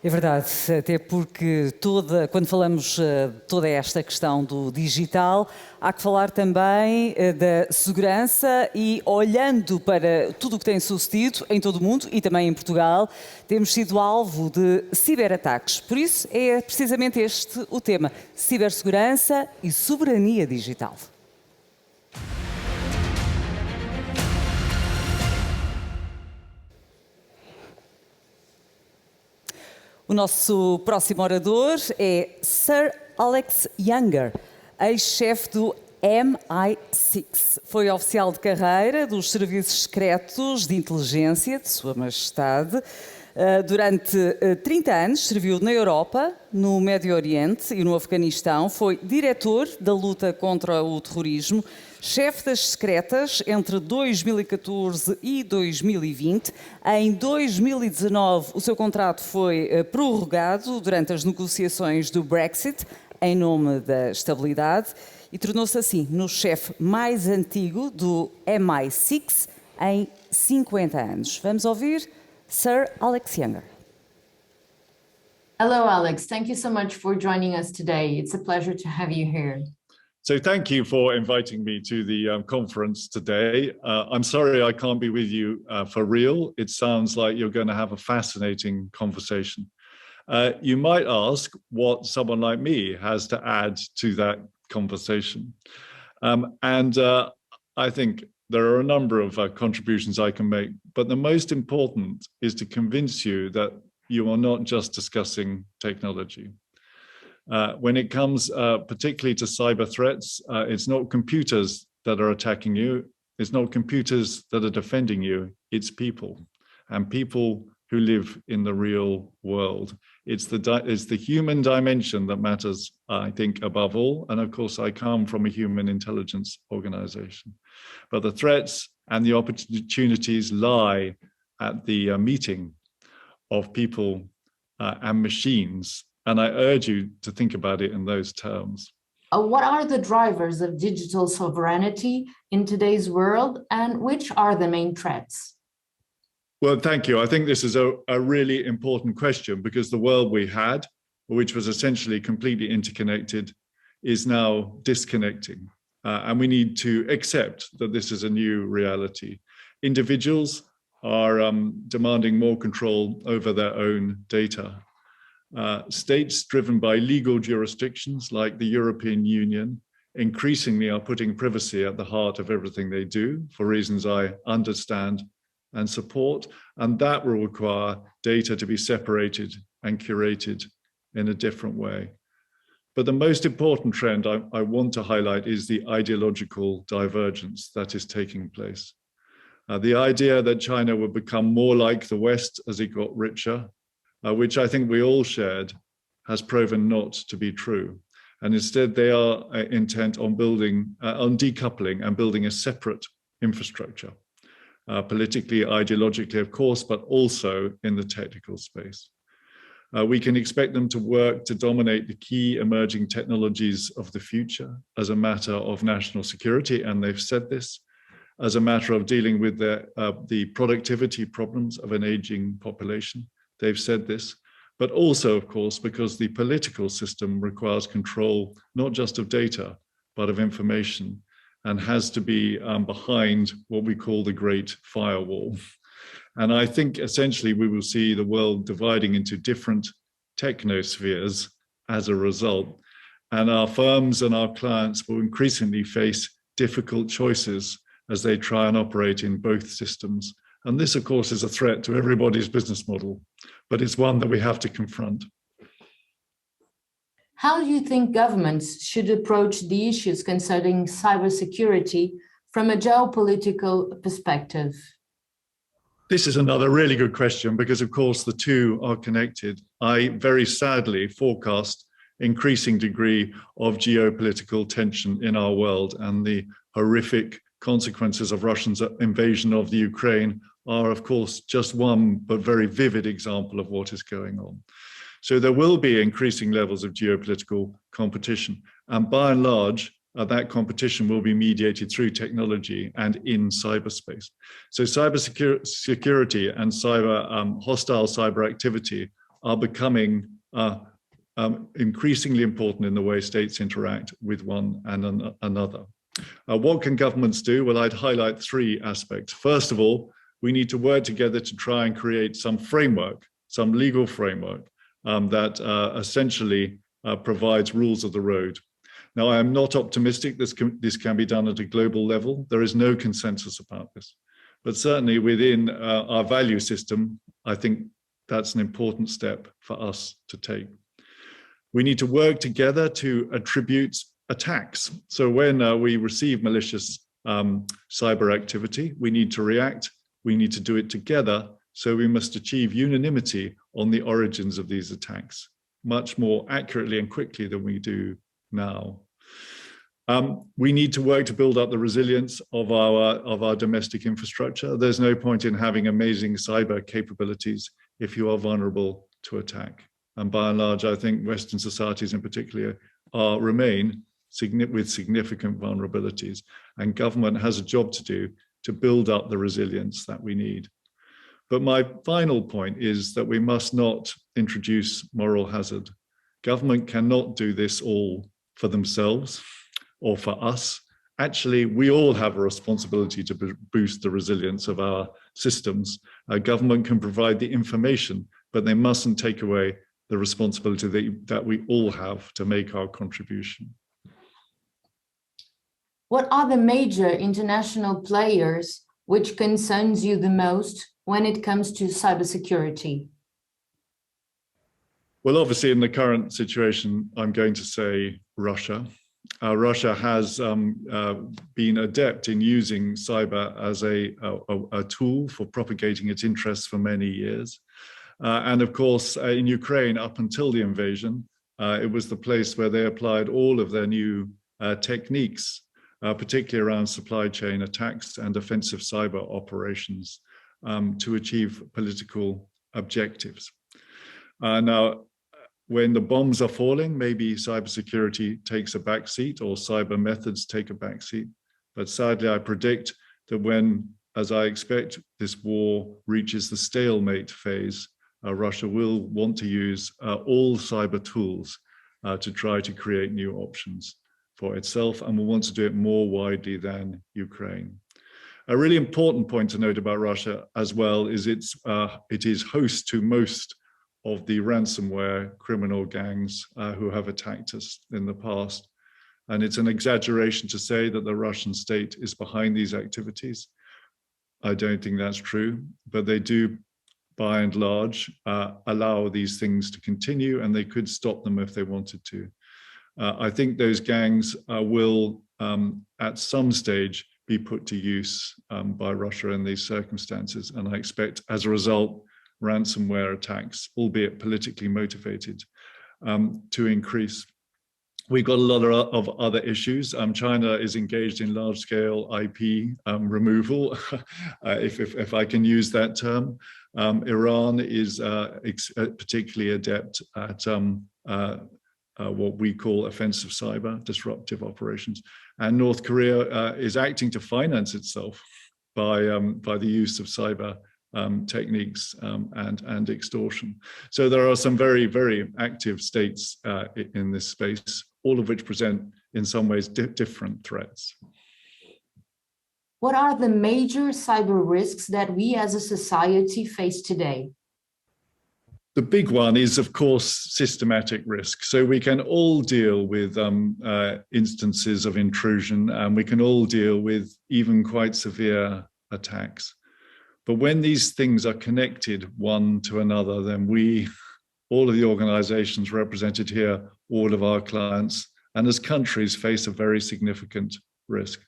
É verdade, até porque quando falamos toda esta questão do digital, há que falar também da segurança e olhando para tudo o que tem sucedido em todo o mundo e também em Portugal, temos sido alvo de ciberataques. Por isso é precisamente este o tema, cibersegurança e soberania digital. O nosso próximo orador é Sir Alex Younger, ex-chefe do MI6. Foi oficial de carreira dos serviços secretos de inteligência de Sua Majestade. Durante 30 anos serviu na Europa, no Médio Oriente e no Afeganistão. Foi diretor da luta contra o terrorismo, chefe das secretas entre 2014 e 2020. Em 2019, o seu contrato foi prorrogado durante as negociações do Brexit, em nome da estabilidade, e tornou-se assim no chefe mais antigo do MI6 em 50 anos. Vamos ouvir Sir Alex Younger. Hello, Alex. Thank you so much for joining us today. It's a pleasure to have you here. So thank you for inviting me to the conference today. I'm sorry I can't be with you for real. It sounds like you're going to have a fascinating conversation. You might ask what someone like me has to add to that conversation. I think there are a number of contributions I can make, but the most important is to convince you that you are not just discussing technology. When it comes particularly to cyber threats, it's not computers that are attacking you, it's not computers that are defending you, it's people, and people who live in the real world. It's the human dimension that matters, I think, above all. And of course, I come from a human intelligence organization. But the threats and the opportunities lie at the meeting of people and machines. And I urge you to think about it in those terms. What are the drivers of digital sovereignty in today's world, and which are the main threats? Well, thank you. I think this is a really important question because the world we had, which was essentially completely interconnected, is now disconnecting. And we need to accept that this is a new reality. Individuals are demanding more control over their own data. States driven by legal jurisdictions like the European Union increasingly are putting privacy at the heart of everything they do for reasons I understand and support, and that will require data to be separated and curated in a different way. But the most important trend I want to highlight is the ideological divergence that is taking place. The idea that China would become more like the West as it got richer, which I think we all shared, has proven not to be true. And instead they are intent on decoupling and building a separate infrastructure. Politically, ideologically, of course, but also in the technical space. We can expect them to work to dominate the key emerging technologies of the future as a matter of national security, and they've said this, as a matter of dealing with the productivity problems of an aging population. They've said this, but also, of course, because the political system requires control, not just of data, but of information, and has to be behind what we call the Great Firewall. And I think essentially we will see the world dividing into different technospheres as a result. And our firms and our clients will increasingly face difficult choices as they try and operate in both systems. And this, of course, is a threat to everybody's business model, but it's one that we have to confront. How do you think governments should approach the issues concerning cybersecurity from a geopolitical perspective? This is another really good question because, of course, the two are connected. I very sadly forecast increasing degree of geopolitical tension in our world, and the horrific consequences of Russia's invasion of the Ukraine are, of course, just one but very vivid example of what is going on. So there will be increasing levels of geopolitical competition. And by and large, that competition will be mediated through technology and in cyberspace. So cybersecurity and hostile cyber activity are becoming increasingly important in the way states interact with one and another. What can governments do? Well, I'd highlight three aspects. First of all, we need to work together to try and create some framework, some legal framework that essentially provides rules of the road. Now, I am not optimistic this can be done at a global level. There is no consensus about this. But certainly within our value system, I think that's an important step for us to take. We need to work together to attribute attacks. So when we receive malicious cyber activity, we need to react. We need to do it together. So we must achieve unanimity on the origins of these attacks, much more accurately and quickly than we do now. We need to work to build up the resilience of our domestic infrastructure. There's no point in having amazing cyber capabilities if you are vulnerable to attack. And by and large, I think Western societies in particular remain with significant vulnerabilities, and government has a job to do to build up the resilience that we need. But my final point is that we must not introduce moral hazard. Government cannot do this all for themselves or for us. Actually, we all have a responsibility to boost the resilience of our systems. Government can provide the information, but they mustn't take away the responsibility that we all have to make our contribution. What are the major international players which concerns you the most when it comes to cybersecurity? Well, obviously, in the current situation, I'm going to say Russia. Russia has been adept in using cyber as a tool for propagating its interests for many years. And of course, in Ukraine, up until the invasion, it was the place where they applied all of their new techniques, particularly around supply chain attacks and offensive cyber operations to achieve political objectives. Now, when the bombs are falling, maybe cybersecurity takes a backseat or cyber methods take a backseat. But sadly, I predict that when, as I expect, this war reaches the stalemate phase, Russia will want to use all cyber tools to try to create new options for itself, and will want to do it more widely than Ukraine. A really important point to note about Russia as well is it is host to most of the ransomware criminal gangs who have attacked us in the past. And it's an exaggeration to say that the Russian state is behind these activities. I don't think that's true, but they do, by and large, allow these things to continue, and they could stop them if they wanted to. I think those gangs will, at some stage, be put to use by Russia in these circumstances. And I expect, as a result, ransomware attacks, albeit politically motivated, to increase. We've got a lot of other issues. China is engaged in large-scale IP removal, if I can use that term. Iran is particularly adept at what we call offensive cyber, disruptive operations. And North Korea is acting to finance itself by the use of cyber techniques and extortion. So there are some very, very active states in this space, all of which present in some ways different threats. What are the major cyber risks that we as a society face today? The big one is, of course, systematic risk. So we can all deal with instances of intrusion, and we can all deal with even quite severe attacks. But when these things are connected one to another, then we, all of the organizations represented here, all of our clients, and as countries face a very significant risk.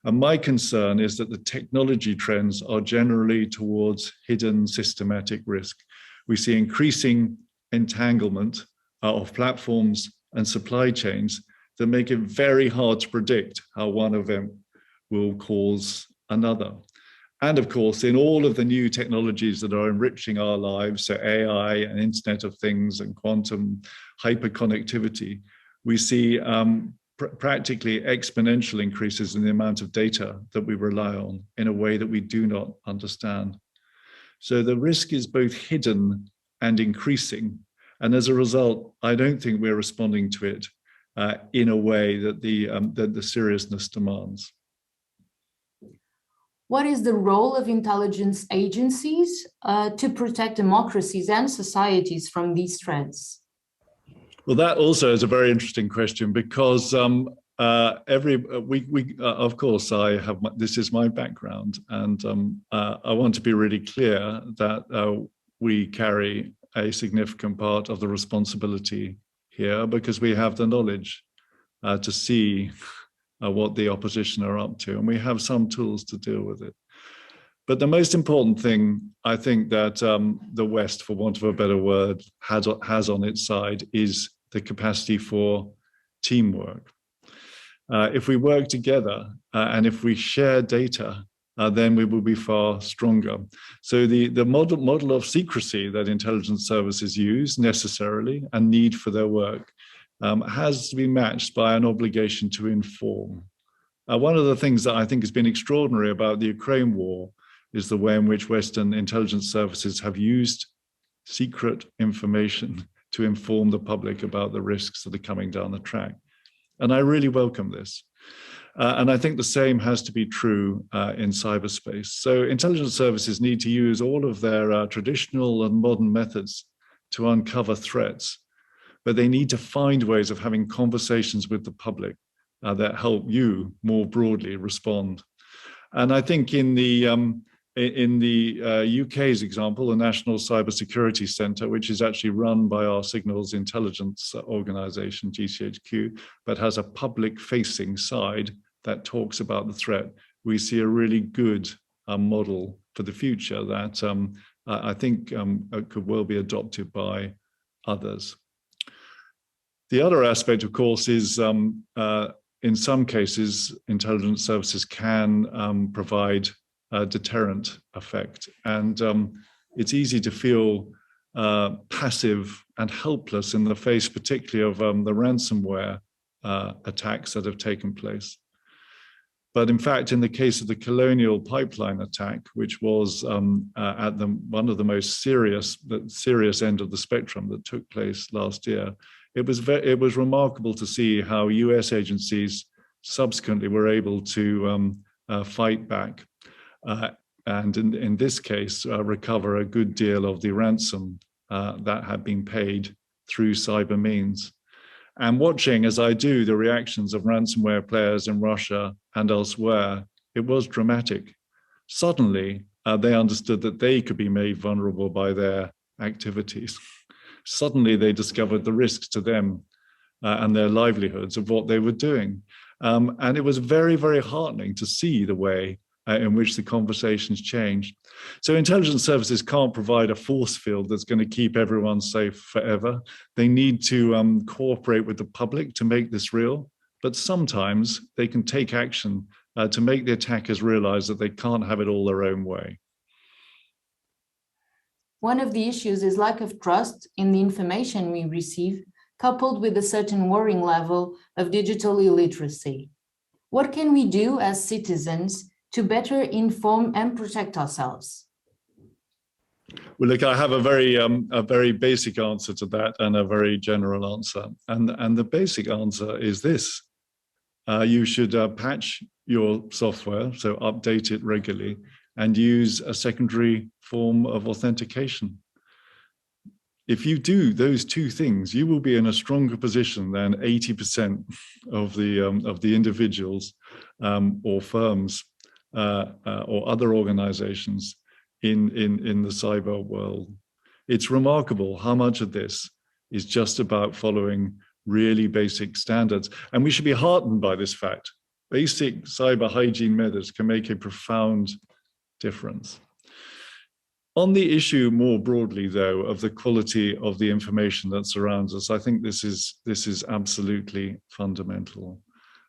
And my concern is that the technology trends are generally towards hidden systematic risk. We see increasing entanglement of platforms and supply chains that make it very hard to predict how one of them will cause another. And of course, in all of the new technologies that are enriching our lives, so AI and Internet of Things and quantum hyperconnectivity, we see practically exponential increases in the amount of data that we rely on in a way that we do not understand. So the risk is both hidden and increasing. And as a result, I don't think we're responding to it in a way that the seriousness demands. What is the role of intelligence agencies to protect democracies and societies from these threats? Well, that also is a very interesting question, because of course, this is my background, and I want to be really clear that we carry a significant part of the responsibility here, because we have the knowledge to see what the opposition are up to, and we have some tools to deal with it. But the most important thing, I think, that the West, for want of a better word, has on its side is the capacity for teamwork. If we work together and if we share data, then we will be far stronger. So the model of secrecy that intelligence services use necessarily and need for their work has to be matched by an obligation to inform. One of the things that I think has been extraordinary about the Ukraine war is the way in which Western intelligence services have used secret information to inform the public about the risks that are coming down the track. And I really welcome this. And I think the same has to be true in cyberspace. So intelligence services need to use all of their traditional and modern methods to uncover threats, but they need to find ways of having conversations with the public that help you more broadly respond. And I think in the UK's example, the National Cybersecurity Centre, which is actually run by our signals intelligence organisation, GCHQ, but has a public-facing side that talks about the threat, we see a really good model for the future that I think could well be adopted by others. The other aspect, of course, is in some cases, intelligence services can provide a deterrent effect. And it's easy to feel passive and helpless in the face, particularly of the ransomware attacks that have taken place. But in fact, in the case of the Colonial Pipeline attack, which was at one of the most serious end of the spectrum that took place last year, it was remarkable to see how US agencies subsequently were able to fight back. And in this case, recover a good deal of the ransom that had been paid through cyber means. And watching, as I do, the reactions of ransomware players in Russia and elsewhere, it was dramatic. Suddenly, they understood that they could be made vulnerable by their activities. Suddenly, they discovered the risks to them and their livelihoods of what they were doing. And it was very, very heartening to see the way in which the conversations changed. So intelligence services can't provide a force field that's going to keep everyone safe forever. They need to cooperate with the public to make this real, but sometimes they can take action to make the attackers realize that they can't have it all their own way. One of the issues is lack of trust in the information we receive, coupled with a certain worrying level of digital illiteracy. What can we do as citizens to better inform and protect ourselves? Well, look, I have a very basic answer to that and a very general answer. And the basic answer is this. You should patch your software, so update it regularly, and use a secondary form of authentication. If you do those two things, you will be in a stronger position than 80% of the individuals or firms or other organizations in the cyber world. It's remarkable how much of this is just about following really basic standards. And we should be heartened by this fact. Basic cyber hygiene methods can make a profound difference. On the issue more broadly, though, of the quality of the information that surrounds us, I think this is absolutely fundamental.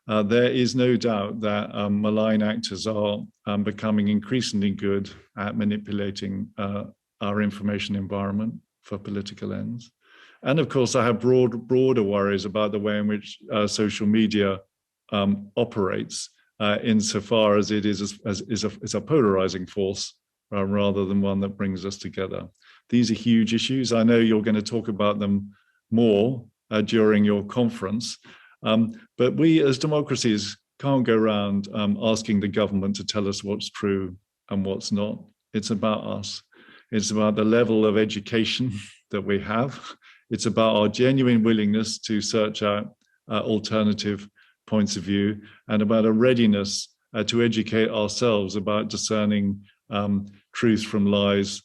There is no doubt that malign actors are becoming increasingly good at manipulating our information environment for political ends. And of course, I have broader worries about the way in which social media operates insofar as it is a polarizing force rather than one that brings us together. These are huge issues. I know you're going to talk about them more during your conference, but we as democracies can't go around asking the government to tell us what's true and what's not. It's about us. It's about the level of education that we have. It's about our genuine willingness to search out alternative points of view, and about a readiness to educate ourselves about discerning truth from lies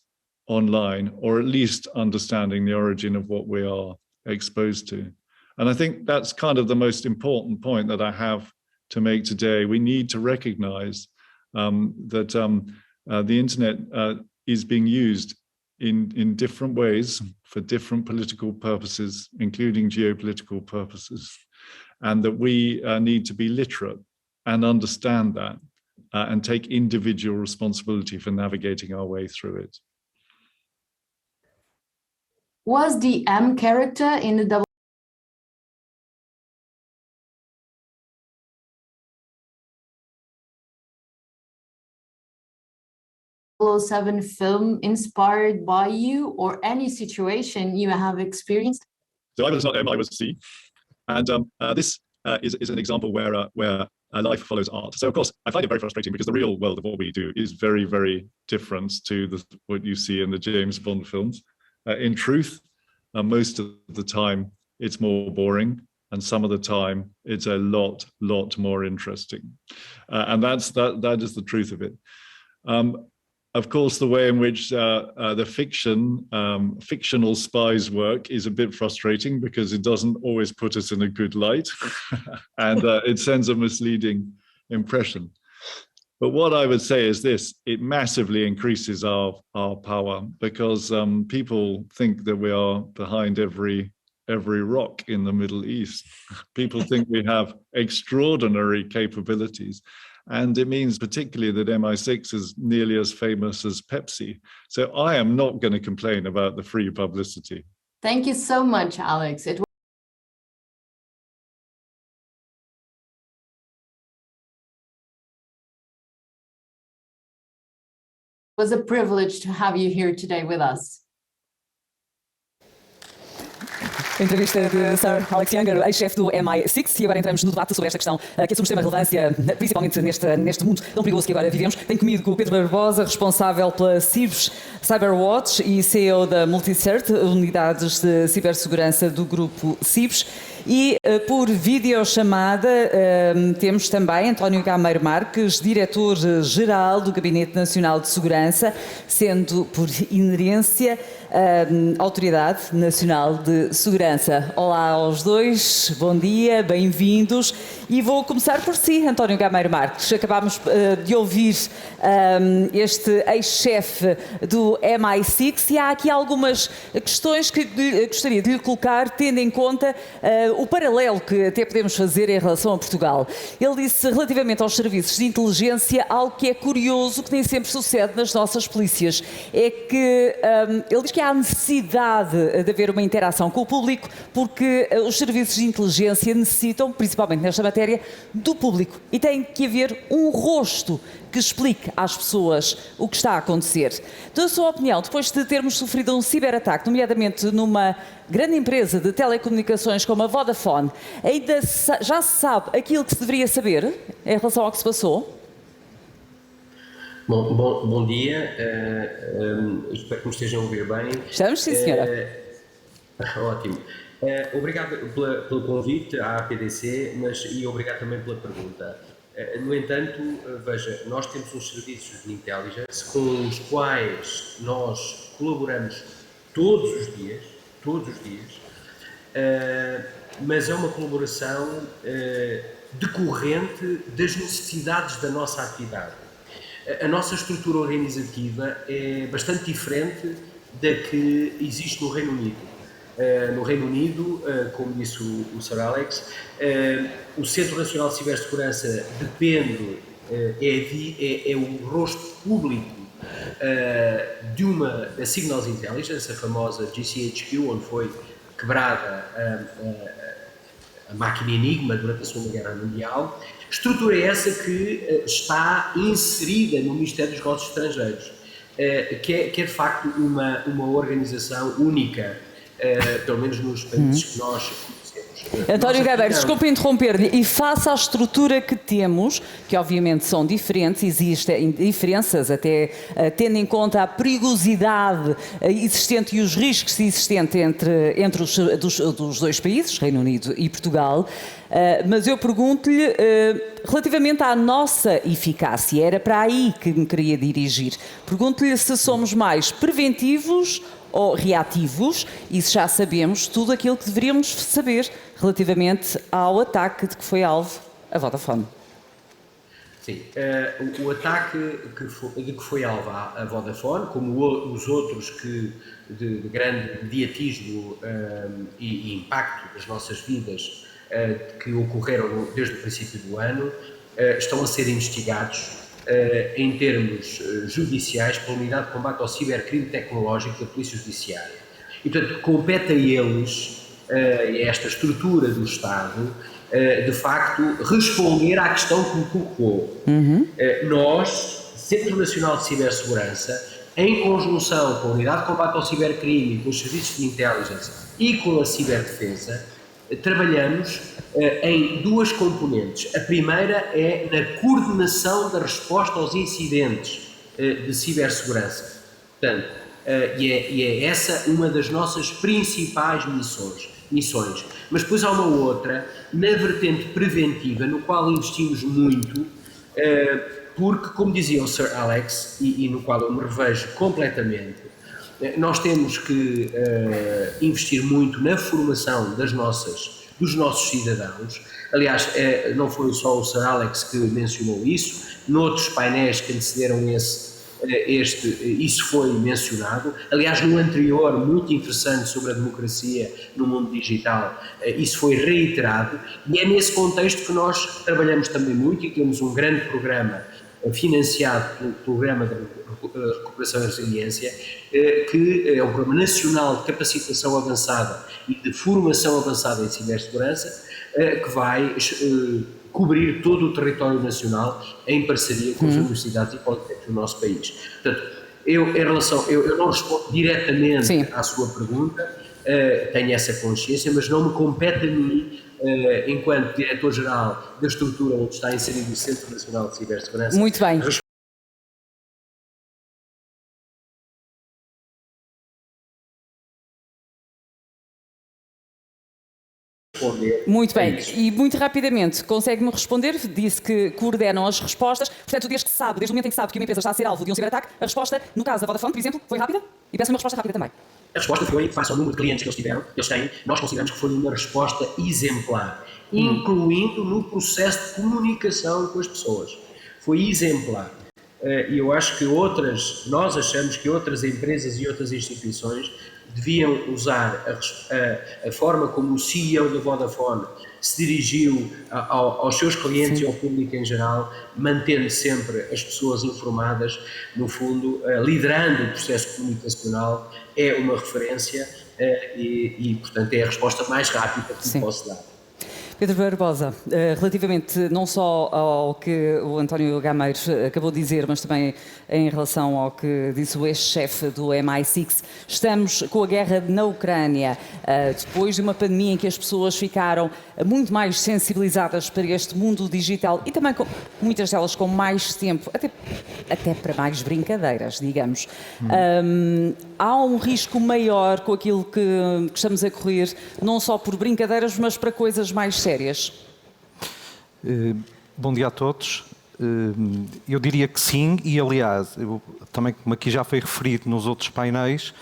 online, or at least understanding the origin of what we are exposed to. And I think that's kind of the most important point that I have to make today. We need to recognize that the internet is being used in different ways for different political purposes, including geopolitical purposes, and that we need to be literate and understand that and take individual responsibility for navigating our way through it. Was the M character in the 007 film inspired by you or any situation you have experienced? So I was not M, I was C. And this is an example where life follows art. So of course, I find it very frustrating because the real world of what we do is very, very different to what you see in the James Bond films. In truth, most of the time it's more boring, and some of the time it's a lot more interesting. And that is the truth of it. Of course, the way in which the fictional spies work is a bit frustrating because it doesn't always put us in a good light and it sends a misleading impression. But what I would say is this: it massively increases our power, because people think that we are behind every rock in the Middle East. People think we have extraordinary capabilities. And it means particularly that MI6 is nearly as famous as Pepsi. So I am not going to complain about the free publicity. Thank you so much, Alex. It was a privilege to have you here today with us. A entrevista de Sir Alex Younger, ex-chefe do MI6, e agora entramos no debate sobre esta questão que assume extrema relevância, principalmente neste mundo tão perigoso que agora vivemos. Tenho comigo o Pedro Barbosa, responsável pela Cyberwatch e CEO da Multicert, unidades de cibersegurança do grupo CIBS. E por videochamada temos também António Gameiro Marques, diretor-geral do Gabinete Nacional de Segurança, sendo por inerência Autoridade Nacional de Segurança. Olá aos dois, bom dia, bem-vindos. E vou começar por si, António Gameiro Marques. Acabámos de ouvir este ex-chefe do MI6 e há aqui algumas questões que gostaria de lhe colocar, tendo em conta o paralelo que até podemos fazer em relação a Portugal. Ele disse relativamente aos serviços de inteligência algo que é curioso, que nem sempre sucede nas nossas polícias. É que ele diz que há necessidade de haver uma interação com o público porque os serviços de inteligência necessitam, principalmente nesta matéria, do público. E tem que haver um rosto que explique às pessoas o que está a acontecer. Da sua opinião, depois de termos sofrido um ciberataque, nomeadamente numa grande empresa de telecomunicações como a Vodafone, ainda já se sabe aquilo que se deveria saber em relação ao que se passou? Bom dia, espero que me estejam a ouvir bem. Estamos, sim, senhora. Ótimo. Obrigado pelo convite à APDC, e obrigado também pela pergunta. No entanto, veja, nós temos uns serviços de intelligence com os quais nós colaboramos todos os dias, mas é uma colaboração decorrente das necessidades da nossa atividade. A nossa estrutura organizativa é bastante diferente da que existe no Reino Unido. No Reino Unido, como disse o Sr. Alex, o Centro Nacional de Cibersegurança depende, é o rosto público da Signals Intelligence, a famosa GCHQ, onde foi quebrada a máquina Enigma durante a Segunda Guerra Mundial. Estrutura essa que está inserida no Ministério dos Negócios Estrangeiros. que é de facto uma organização única, pelo menos nos países que nós conhecemos. António Gameiro, desculpe interromper-lhe, e face à estrutura que temos, que obviamente são diferentes, existem diferenças, até tendo em conta a perigosidade existente e os riscos existentes entre dos dois países, Reino Unido e Portugal, mas eu pergunto-lhe, relativamente à nossa eficácia, era para aí que me queria dirigir, pergunto-lhe se somos mais preventivos ou reativos, e se já sabemos tudo aquilo que deveríamos saber relativamente ao ataque de que foi alvo a Vodafone. Sim, o ataque de que foi alvo a Vodafone, como os outros de grande mediatismo e impacto das nossas vidas que ocorreram desde o princípio do ano, estão a ser investigados em termos judiciais pela Unidade de Combate ao Cibercrime Tecnológico da Polícia Judiciária. E, portanto, compete a eles, a esta estrutura do Estado, de facto, responder à questão que me colocou. Nós, Centro Nacional de Cibersegurança, em conjunção com a Unidade de Combate ao Cibercrime, com os serviços de intelligence e com a ciberdefesa, trabalhamos em duas componentes. A primeira é na coordenação da resposta aos incidentes de cibersegurança. Portanto, e é essa uma das nossas principais missões. Mas depois há uma outra, na vertente preventiva, no qual investimos muito, porque, como dizia o Sir Alex, e no qual eu me revejo completamente, nós temos que investir muito na formação dos nossos cidadãos. Aliás, não foi só o Sir Alex que mencionou isso, noutros painéis que antecederam isso foi mencionado. Aliás, no anterior, muito interessante, sobre a democracia no mundo digital, isso foi reiterado, e é nesse contexto que nós trabalhamos também muito, e temos um grande programa financiado pelo Programa de Recuperação e Resiliência, que é um Programa Nacional de Capacitação Avançada e de Formação Avançada em Cibersegurança, que vai cobrir todo o território nacional em parceria com as universidades e politécnicos do nosso país. Portanto, eu não respondo diretamente à sua pergunta, tenho essa consciência, mas não me compete a mim, enquanto diretor-geral da estrutura onde está inserido o Centro Nacional de Cibersegurança. Muito bem. Muito bem, e muito rapidamente, consegue-me responder? Disse que coordenam as respostas, portanto, desde o momento em que sabe que uma empresa está a ser alvo de um ciberataque, a resposta, no caso da Vodafone, por exemplo, foi rápida? E peço uma resposta rápida também. A resposta foi, face ao número de clientes que eles têm, nós consideramos que foi uma resposta exemplar, incluindo no processo de comunicação com as pessoas. Foi exemplar. E eu acho que nós achamos que outras empresas e outras instituições deviam usar a forma como o CEO da Vodafone se dirigiu aos seus clientes e ao público em geral, mantendo sempre as pessoas informadas, no fundo, liderando o processo comunicacional, é uma referência e, portanto, é a resposta mais rápida que posso dar. Pedro Barbosa, relativamente não só ao que o António Gameiro acabou de dizer, mas também em relação ao que disse o ex-chefe do MI6, estamos com a guerra na Ucrânia, depois de uma pandemia em que as pessoas ficaram muito mais sensibilizadas para este mundo digital e também muitas delas com mais tempo, até para mais brincadeiras, digamos. Há um risco maior com aquilo que estamos a correr, não só por brincadeiras, mas para coisas mais sérias. Bom dia a todos. Eu diria que sim, e aliás, também como aqui já foi referido nos outros painéis,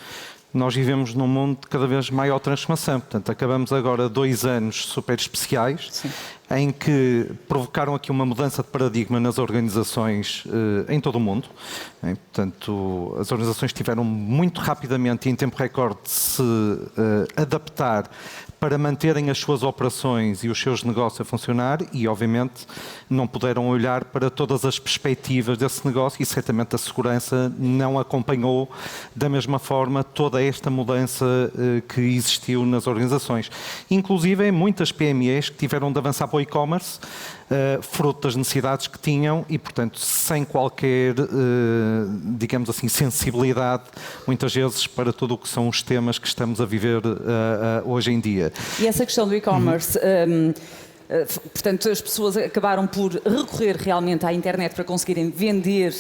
nós vivemos num mundo de cada vez maior transformação. Portanto, acabamos agora 2 anos super especiais, em que provocaram aqui uma mudança de paradigma nas organizações em todo o mundo. Portanto, as organizações tiveram muito rapidamente e em tempo recorde de se adaptar para manterem as suas operações e os seus negócios a funcionar e, obviamente, não puderam olhar para todas as perspectivas desse negócio e, certamente, a segurança não acompanhou da mesma forma toda esta mudança que existiu nas organizações. Inclusive, muitas PMEs que tiveram de avançar para o e-commerce, fruto das necessidades que tinham e, portanto, sem qualquer, digamos assim, sensibilidade, muitas vezes, para tudo o que são os temas que estamos a viver hoje em dia. E essa questão do e-commerce, portanto, as pessoas acabaram por recorrer realmente à internet para conseguirem vender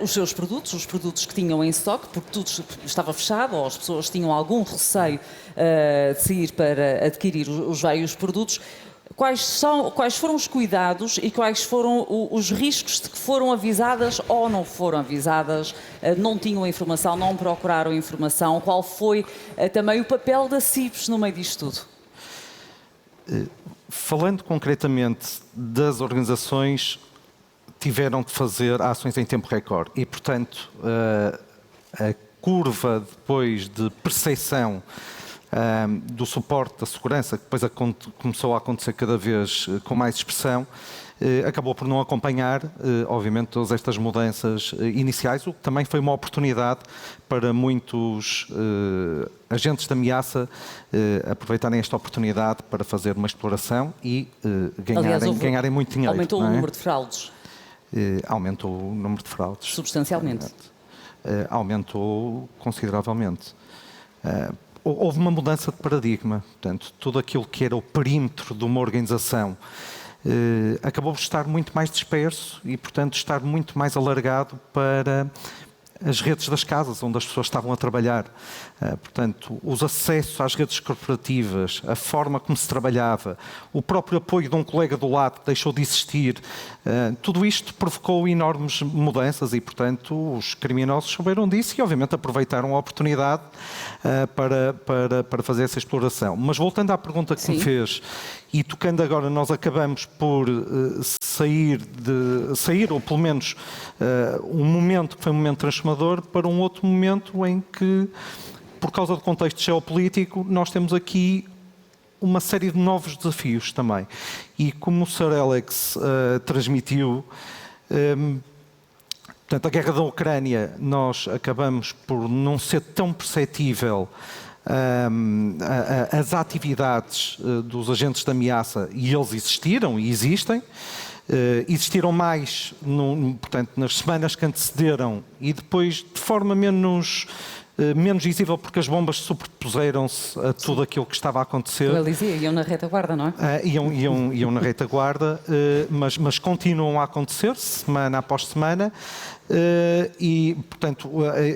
os seus produtos, os produtos que tinham em estoque, porque tudo estava fechado ou as pessoas tinham algum receio de sair para adquirir os vários produtos. Quais foram os cuidados e quais foram os riscos de que foram avisadas ou não foram avisadas, não tinham informação, não procuraram informação? Qual foi também o papel da CIPS no meio disto tudo? Falando concretamente das organizações, tiveram de fazer ações em tempo recorde e, portanto, a curva depois de percepção do suporte da segurança, que depois começou a acontecer cada vez com mais expressão, acabou por não acompanhar, obviamente, todas estas mudanças iniciais, o que também foi uma oportunidade para muitos agentes de ameaça aproveitarem esta oportunidade para fazer uma exploração e ganharem muito dinheiro. Aumentou o número de fraudes? Aumentou o número de fraudes. Substancialmente? Aumentou consideravelmente. Houve uma mudança de paradigma, portanto, tudo aquilo que era o perímetro de uma organização acabou por estar muito mais disperso e, portanto, estar muito mais alargado para as redes das casas onde as pessoas estavam a trabalhar. Portanto, os acessos às redes corporativas, a forma como se trabalhava, o próprio apoio de um colega do lado que deixou de existir, tudo isto provocou enormes mudanças e, portanto, os criminosos souberam disso e, obviamente, aproveitaram a oportunidade para fazer essa exploração. Mas voltando à pergunta que me fez, e tocando agora, nós acabamos por sair, ou pelo menos um momento que foi um momento transformador, para um outro momento em que, por causa do contexto geopolítico, nós temos aqui uma série de novos desafios também. E como o Sir Alex transmitiu, portanto, a guerra da Ucrânia, nós acabamos por não ser tão perceptível as atividades dos agentes de ameaça, e eles existiram e existem, existiram mais portanto, nas semanas que antecederam e depois de forma menos visível porque as bombas sobrepuseram-se a tudo aquilo que estava a acontecer. Ele dizia, iam na retaguarda, não é? Iam na retaguarda, mas continuam a acontecer semana após semana e, portanto,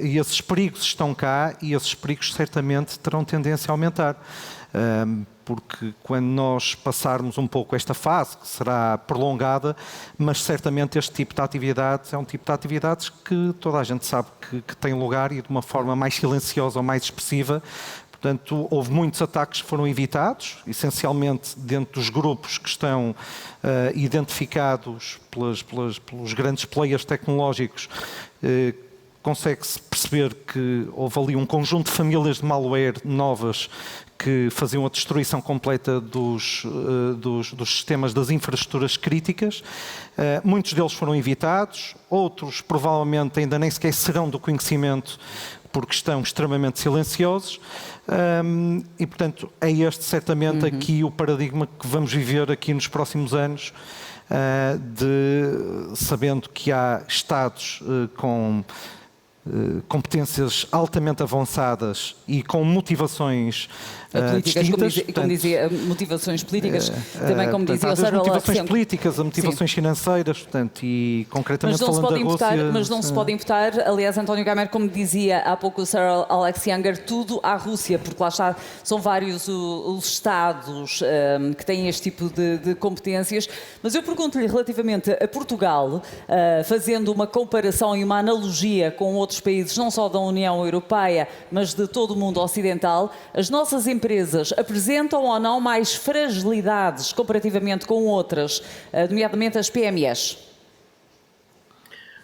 esses perigos estão cá e esses perigos certamente terão tendência a aumentar. Porque quando nós passarmos um pouco esta fase, que será prolongada, mas certamente este tipo de atividades é um tipo de atividades que toda a gente sabe que tem lugar e de uma forma mais silenciosa ou mais expressiva. Portanto, houve muitos ataques que foram evitados, essencialmente dentro dos grupos que estão identificados pelos grandes players tecnológicos. Consegue-se perceber que houve ali um conjunto de famílias de malware novas que faziam a destruição completa dos sistemas das infraestruturas críticas. Muitos deles foram evitados, outros provavelmente ainda nem sequer serão do conhecimento porque estão extremamente silenciosos. E, portanto, é este certamente aqui o paradigma que vamos viver aqui nos próximos anos, sabendo que há Estados com competências altamente avançadas e com motivações distintas. Como dizia, motivações políticas, também como dizia o Sir Alex. Motivações políticas, motivações financeiras, portanto, e concretamente falando da Rússia... Mas não se pode imputar, aliás, António Gamer, como dizia há pouco o Sir Alex Younger, tudo à Rússia, porque lá está, são vários os Estados que têm este tipo de competências. Mas eu pergunto-lhe relativamente a Portugal, fazendo uma comparação e uma analogia com outros países, não só da União Europeia, mas de todo o mundo ocidental, as nossas empresas apresentam ou não mais fragilidades comparativamente com outras, nomeadamente as PMEs?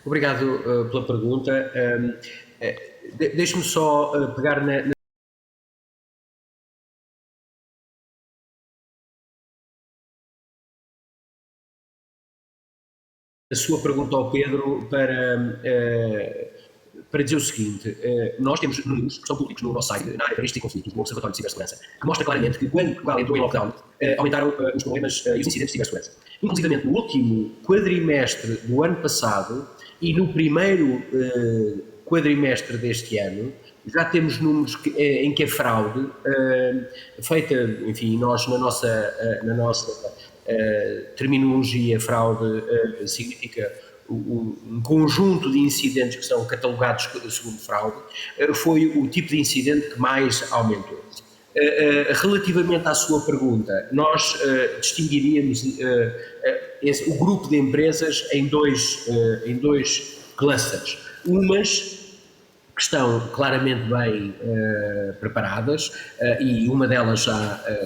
Obrigado pela pergunta. Deixe-me só pegar a sua pergunta ao Pedro para dizer o seguinte: nós temos números que são públicos no nosso site, na área de riscos e conflitos, no Observatório de Cibersegurança, que mostra claramente que quando Portugal entrou em lockdown, aumentaram os problemas e os incidentes de cibersegurança. Inclusive, no último quadrimestre do ano passado e no primeiro quadrimestre deste ano, já temos números em que a fraude feita, enfim, nós na nossa terminologia, fraude significa um conjunto de incidentes que são catalogados segundo fraude, foi o tipo de incidente que mais aumentou. Relativamente à sua pergunta, nós distinguiríamos o grupo de empresas em dois clusters. Umas que estão claramente bem preparadas, e uma delas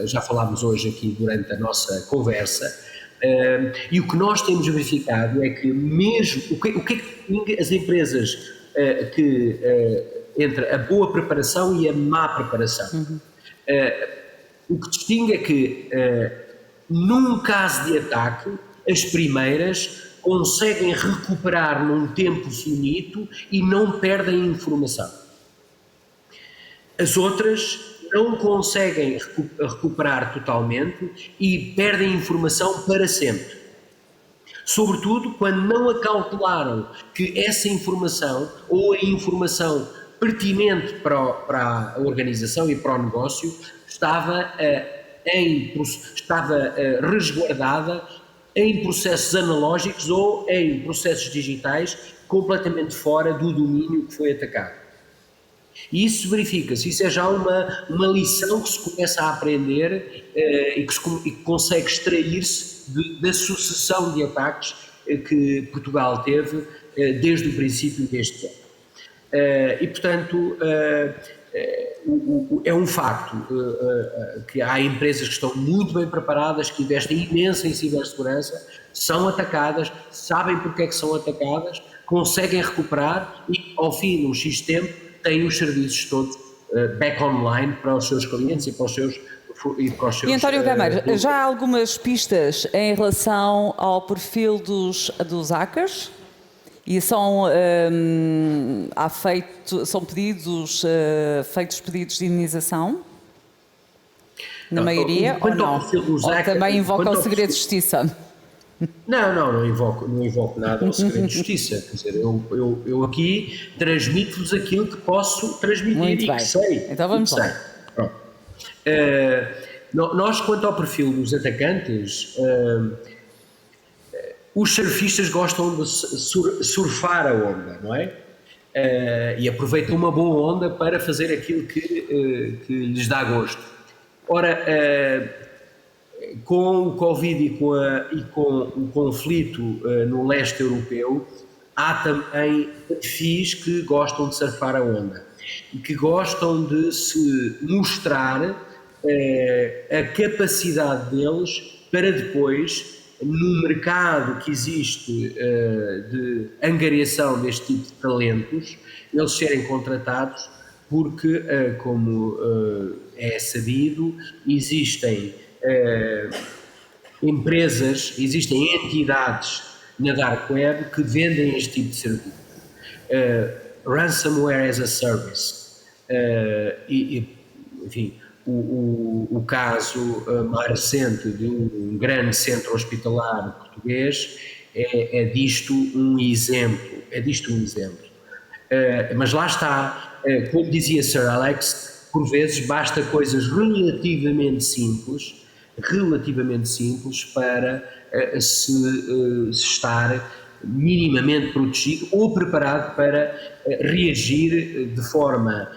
já falámos hoje aqui durante a nossa conversa, e o que nós temos verificado é que mesmo o que é que as empresas entre a boa preparação e a má preparação, o que distingue é que num caso de ataque as primeiras conseguem recuperar num tempo finito e não perdem informação. As outras não conseguem recuperar totalmente e perdem informação para sempre. Sobretudo quando não acautelaram que essa informação ou a informação pertinente para a organização e para o negócio estava resguardada em processos analógicos ou em processos digitais completamente fora do domínio que foi atacado. E isso verifica-se, isso é já uma lição que se começa a aprender e que consegue extrair-se da sucessão de ataques que Portugal teve desde o princípio deste ano. E, portanto, é um facto que há empresas que estão muito bem preparadas, que investem imenso em cibersegurança, são atacadas, sabem porque é que são atacadas, conseguem recuperar e, ao fim de um X tempo, têm os serviços todos back online para os seus clientes e para os seus... E António Gameiro, já há algumas pistas em relação ao perfil dos hackers? E são feitos pedidos de indenização? Na maioria? Ou não? Ou também invocam o segredo de justiça? Não invoco nada ao segredo de justiça. Quer dizer, eu aqui transmito-vos aquilo que posso transmitir. Muito e bem. Que sei. Então vamos lá. Nós, quanto ao perfil dos atacantes, os surfistas gostam de surfar a onda, não é? E aproveitam uma boa onda para fazer aquilo que lhes dá gosto. Ora, com o Covid e com o conflito no leste europeu, há também perfis que gostam de surfar a onda e que gostam de se mostrar a capacidade deles para depois, no mercado que existe de angariação deste tipo de talentos, eles serem contratados porque, como é sabido, existem empresas, existem entidades na Dark Web que vendem este tipo de serviço. Ransomware as a Service. Enfim, o caso mais recente de um grande centro hospitalar português é disto um exemplo. Mas lá está, como dizia Sir Alex, por vezes basta coisas relativamente simples para se estar minimamente protegido ou preparado para reagir de forma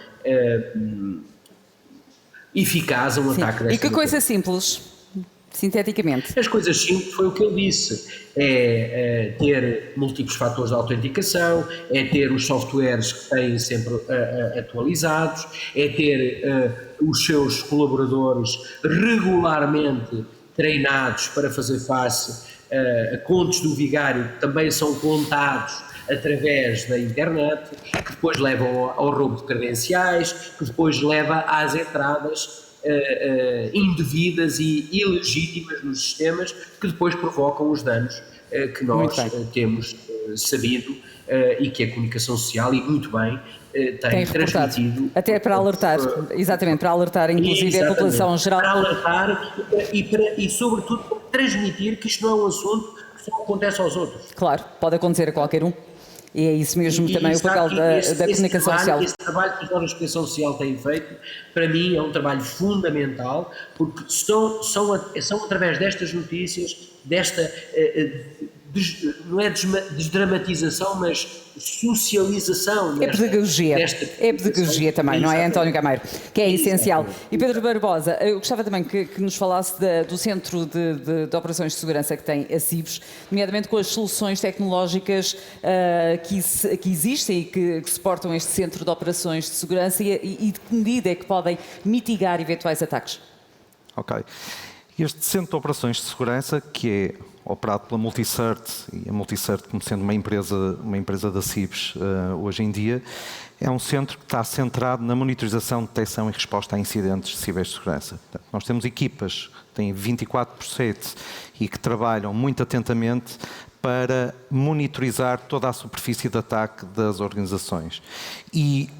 eficaz a um ataque desta. E que coisa simples, sinteticamente? As coisas simples foi o que ele disse, é ter múltiplos fatores de autenticação, é ter os softwares que têm sempre atualizados, é ter os seus colaboradores regularmente treinados para fazer face a contos do vigário que também são contados através da internet, que depois levam ao roubo de credenciais, que depois leva às entradas indevidas e ilegítimas nos sistemas que depois provocam os danos que nós temos sabido e que a comunicação social, e muito bem, tem reportado. transmitido. Até para alertar, exatamente, para alertar inclusive a população geral. Para alertar e sobretudo, para transmitir que isto não é um assunto que só acontece aos outros. Claro, pode acontecer a qualquer um. E é isso mesmo também o papel da comunicação social. Esse trabalho que os órgãos de comunicação social têm feito, para mim, é um trabalho fundamental, porque são através destas notícias, desta, não é desdramatização, mas socialização. É pedagogia também, não é, António Gameiro? Que é essencial. E Pedro Barbosa, eu gostava também que nos falasse do Centro de Operações de Segurança que tem a CIBS, nomeadamente com as soluções tecnológicas que existem e que suportam este Centro de Operações de Segurança e de que medida é que podem mitigar eventuais ataques. Ok. Este Centro de Operações de Segurança, que é operado pela Multicert, e a Multicert como sendo uma empresa da CIBS hoje em dia, é um centro que está centrado na monitorização, detecção e resposta a incidentes de cibersegurança. Portanto, nós temos equipas que têm 24/7 e que trabalham muito atentamente para monitorizar toda a superfície de ataque das organizações. E,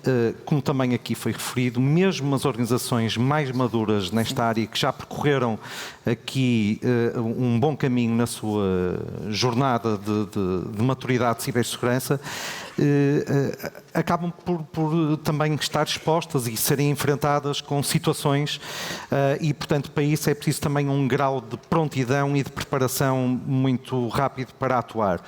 como também aqui foi referido, mesmo as organizações mais maduras nesta área, que já percorreram aqui um bom caminho na sua jornada de maturidade de cibersegurança, acabam por também estar expostas e serem enfrentadas com situações e, portanto, para isso é preciso também um grau de prontidão e de preparação muito rápido para atuar.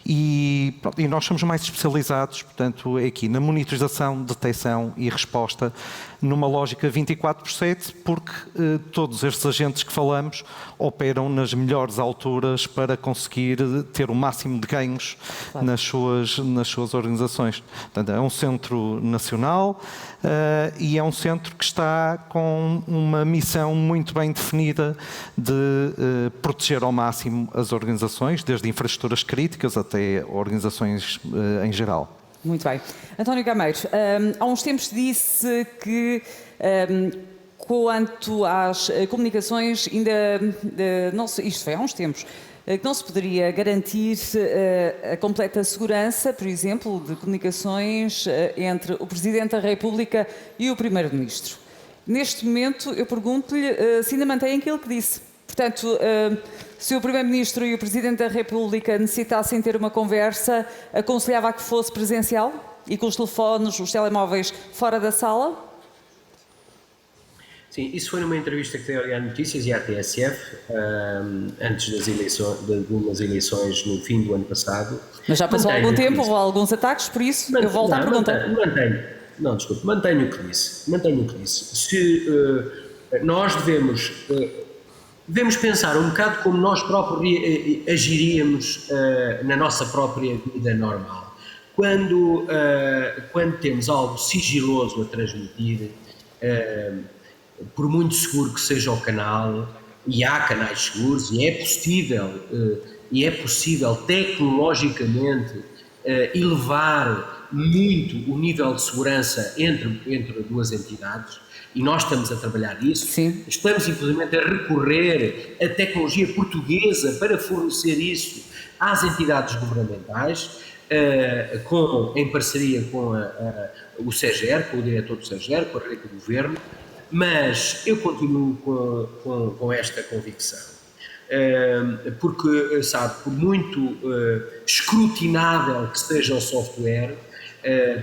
E nós somos mais especializados, portanto, aqui na monitorização, detecção e resposta numa lógica 24/7, porque todos estes agentes que falamos operam nas melhores alturas para conseguir ter o máximo de ganhos nas suas organizações. Portanto, é um centro nacional e é um centro que está com uma missão muito bem definida de proteger ao máximo as organizações, desde infraestruturas críticas até organizações em geral. Muito bem. António Gameiro, há uns tempos disse que quanto às comunicações ainda, isto foi há uns tempos, que não se poderia garantir a completa segurança, por exemplo, de comunicações entre o Presidente da República e o Primeiro-Ministro. Neste momento, eu pergunto-lhe se ainda mantém aquilo que disse. Portanto, se o Primeiro-Ministro e o Presidente da República necessitassem ter uma conversa, aconselhava que fosse presencial e com os telefones, os telemóveis fora da sala? Sim, isso foi numa entrevista que dei ao Diário Notícias e à TSF, antes de umas eleições no fim do ano passado. Mas já passou algum tempo, houve alguns ataques, por isso eu volto à pergunta. Mantenho o que disse. Se nós devemos pensar um bocado como nós próprios agiríamos na nossa própria vida normal. Quando temos algo sigiloso a transmitir, por muito seguro que seja o canal, e há canais seguros, e é possível tecnologicamente elevar muito o nível de segurança entre duas entidades, e nós estamos a trabalhar nisso. Sim. Estamos, inclusive, a recorrer à tecnologia portuguesa para fornecer isso às entidades governamentais, em parceria com o SEGER, com o diretor do SEGER, com a rede do Governo, mas eu continuo com esta convicção. Porque, sabe, por muito escrutinável que seja o software,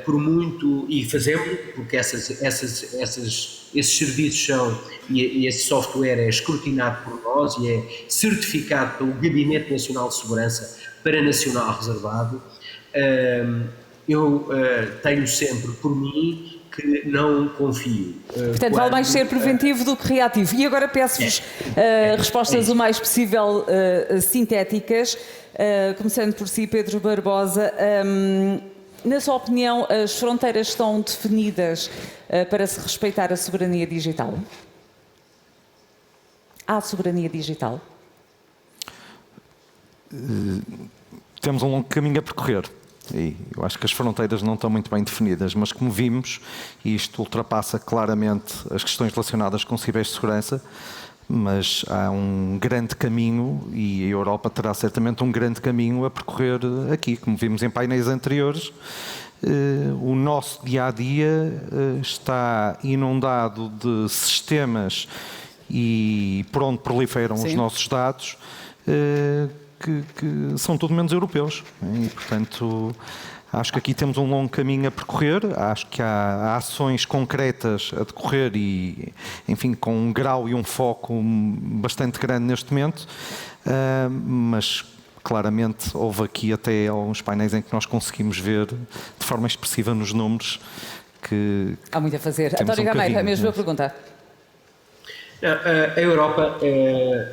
por muito, e fazemos, porque esses serviços são, e esse software é escrutinado por nós e é certificado pelo Gabinete Nacional de Segurança para Nacional Reservado, eu tenho sempre por mim que não confio. Portanto, vale mais ser preventivo do que reativo. E agora peço-vos respostas o mais possível sintéticas, começando por si, Pedro Barbosa. Na sua opinião, as fronteiras estão definidas para se respeitar a soberania digital? Há soberania digital? Temos um longo caminho a percorrer. e eu acho que as fronteiras não estão muito bem definidas, mas como vimos, e isto ultrapassa claramente as questões relacionadas com cibersegurança, mas há um grande caminho e a Europa terá certamente um grande caminho a percorrer aqui, como vimos em painéis anteriores. O nosso dia-a-dia está inundado de sistemas e por onde proliferam os nossos dados que são tudo menos europeus. E, portanto, acho que aqui temos um longo caminho a percorrer, acho que há ações concretas a decorrer e, enfim, com um grau e um foco bastante grande neste momento, mas claramente houve aqui até alguns painéis em que nós conseguimos ver de forma expressiva nos números que há muito a fazer. temos António Gameiro, a mesma pergunta. A Europa,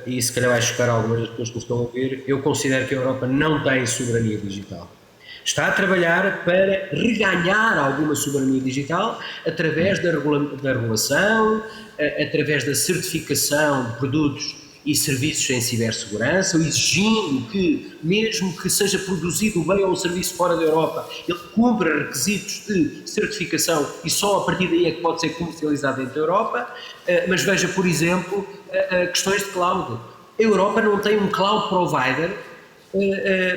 e se calhar vai chocar algumas das pessoas que me estão a ouvir, eu considero que a Europa não tem soberania digital. Está a trabalhar para reganhar alguma soberania digital através da regulação, através da certificação de produtos e serviços em cibersegurança, exigindo que, mesmo que seja produzido o bem ou o serviço fora da Europa, ele cumpra requisitos de certificação e só a partir daí é que pode ser comercializado dentro da Europa. Mas veja, por exemplo, questões de cloud. A Europa não tem um cloud provider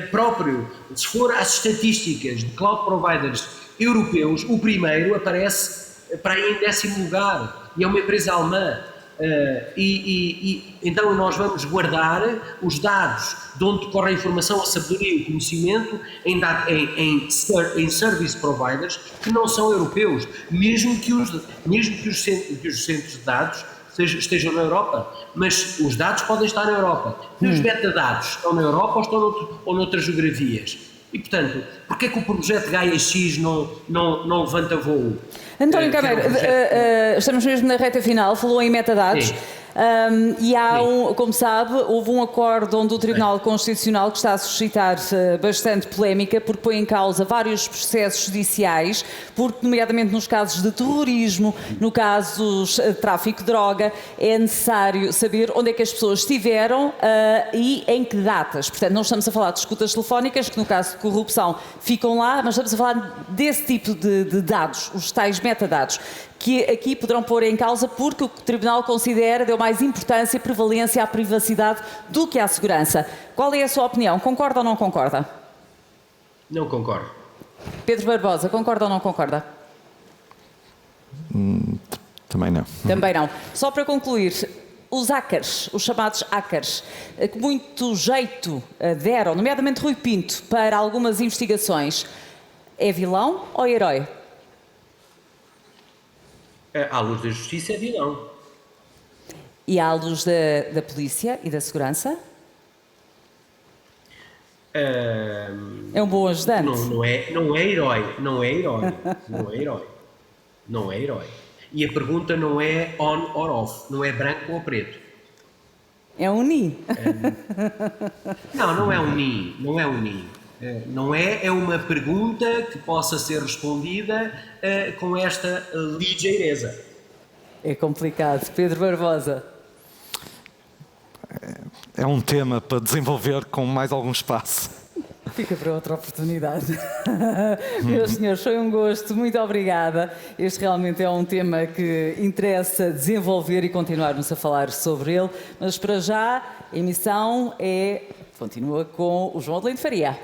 próprio. Se for às estatísticas de cloud providers europeus, o primeiro aparece para aí em 10º lugar e é uma empresa alemã. Então nós vamos guardar os dados de onde decorre a informação, a sabedoria e o conhecimento em service providers que não são europeus, mesmo que os centros de dados estejam na Europa, mas os dados podem estar na Europa. E os metadados estão na Europa ou estão noutras geografias? E, portanto, porquê é que o projeto Gaia X não levanta voo? António Gameiro, estamos mesmo na reta final, falou em metadados. Sim. E há como sabe, houve um acordo onde o Tribunal Constitucional que está a suscitar bastante polémica porque põe em causa vários processos judiciais, porque nomeadamente nos casos de terrorismo, no casos de tráfico de droga, é necessário saber onde é que as pessoas estiveram e em que datas. Portanto, não estamos a falar de escutas telefónicas, que no caso de corrupção ficam lá, mas estamos a falar desse tipo de dados, os tais metadados, que aqui poderão pôr em causa porque o Tribunal considera deu mais importância e prevalência à privacidade do que à segurança. Qual é a sua opinião? Concorda ou não concorda? Não concordo. Pedro Barbosa, concorda ou não concorda? também não. Também não. Só para concluir, os hackers, os chamados hackers, que muito jeito deram, nomeadamente Rui Pinto, para algumas investigações, é vilão ou herói? À luz da justiça é vilão. E à luz da polícia e da segurança? É um bom ajudante. Não é herói. Não é herói. E a pergunta não é on or off, não é branco ou preto. É um ni. Não é um ni. Não é uma pergunta que possa ser respondida com esta ligeireza. É complicado. Pedro Barbosa. É um tema para desenvolver com mais algum espaço. Fica para outra oportunidade. Meus senhores, foi um gosto, muito obrigada. Este realmente é um tema que interessa desenvolver e continuarmos a falar sobre ele, mas para já a emissão continua com o João Adelino Faria.